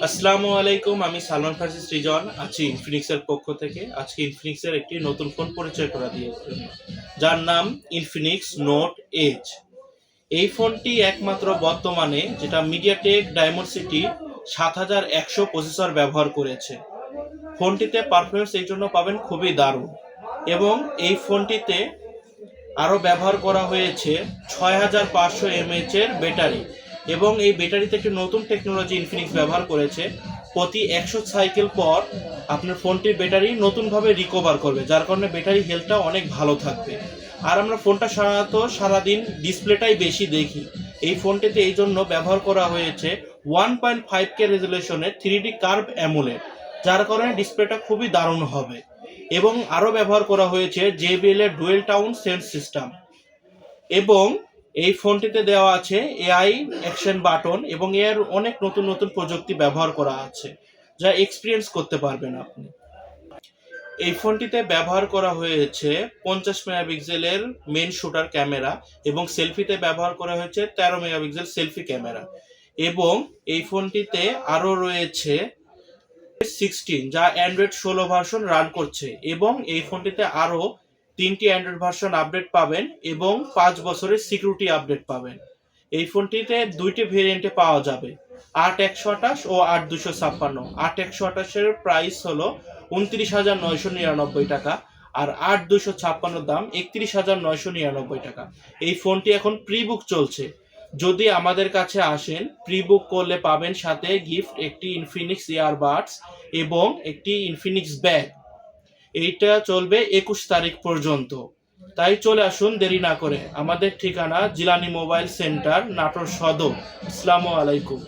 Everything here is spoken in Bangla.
আসসালামু আলাইকুম। আমি সালমান ফারজিস রিজন আছি ইনফিনিক্সের পক্ষ থেকে। আজকে ইনফিনিক্সের একটি নতুন ফোন পরিচয় করা দিয়ে যার নাম ইনফিনিক্স নোট এজ। এই ফোনটি একমাত্র বর্তমানে যেটা মিডিয়াটেক ডায়মন্ডসিটি 7100 প্রসেসর ব্যবহার করেছে। ফোনটিতে পারফরমেন্স এই জন্য পাবেন খুবই দারুণ, এবং এই ফোনটিতে আরও ব্যবহার করা হয়েছে 6500 mAh এর ব্যাটারি, এবং এই ব্যাটারিতে একটি নতুন টেকনোলজি ইনফিনিক্স ব্যবহার করেছে। প্রতি 100 সাইকেল পর আপনার ফোনটির ব্যাটারি নতুনভাবে রিকভার করবে, যার কারণে ব্যাটারি হেলথটা অনেক ভালো থাকবে। আর আমরা ফোনটা সাধারণত সারাদিন ডিসপ্লেটাই বেশি দেখি। এই ফোনটিতে এই জন্য ব্যবহার করা হয়েছে 1.5K রেজুলেশনের 3D কার্ভ অ্যামোলেড, যার কারণে ডিসপ্লেটা খুবই দারুণ হবে। এবং আরও ব্যবহার করা হয়েছে JBL এর ডুয়েল টাউন সেন্স সিস্টেম, এবং এই ফোনটিতে দেওয়া আছে এআই অ্যাকশন বাটন, এবং এর অনেক নতুন নতুন প্রযুক্তি ব্যবহার করা আছে যা এক্সপিরিয়েন্স করতে পারবেন আপনি। এই ফোনটিতে ব্যবহার করা হয়েছে 50 মেগাপিক্সেলের মেন শুটার ক্যামেরা, এবং সেলফিতে ব্যবহার করা হয়েছে 13 মেগাপিক্সেল সেলফি ক্যামেরা। এবং এই ফোনটিতে আরও রয়েছে 16, যা অ্যান্ড্রয়েড 16 ভার্সন রান করছে, এবং এই ফোনটিতে আরও 3টি অ্যান্ড্রয়েড ভার্সন আপডেট পাবেন এবং 5 বছরের সিকিউরিটি আপডেট পাবেন। এই ফোনটিতে দুইটি ভেরিয়েন্টে পাওয়া যাবে, 8128 ও 8256। 8128-এর প্রাইস হলো 29,999 টাকা, আর 8256 দাম 31,999 টাকা। এই ফোনটি এখন প্রি বুক চলছে। যদি আমাদের কাছে আসেন, প্রি বুক করলে পাবেন সাথে গিফট একটি ইনফিনিক্স ইয়ারবাডস এবং একটি ইনফিনিক্স ব্যাগ। এইটা চলবে 21 তারিখ পর্যন্ত। তাই চলে আসুন দেরি না করে। আমাদের ঠিকানা জিলানি মোবাইল সেন্টার, নাটোর সদর। আসসালামু আলাইকুম।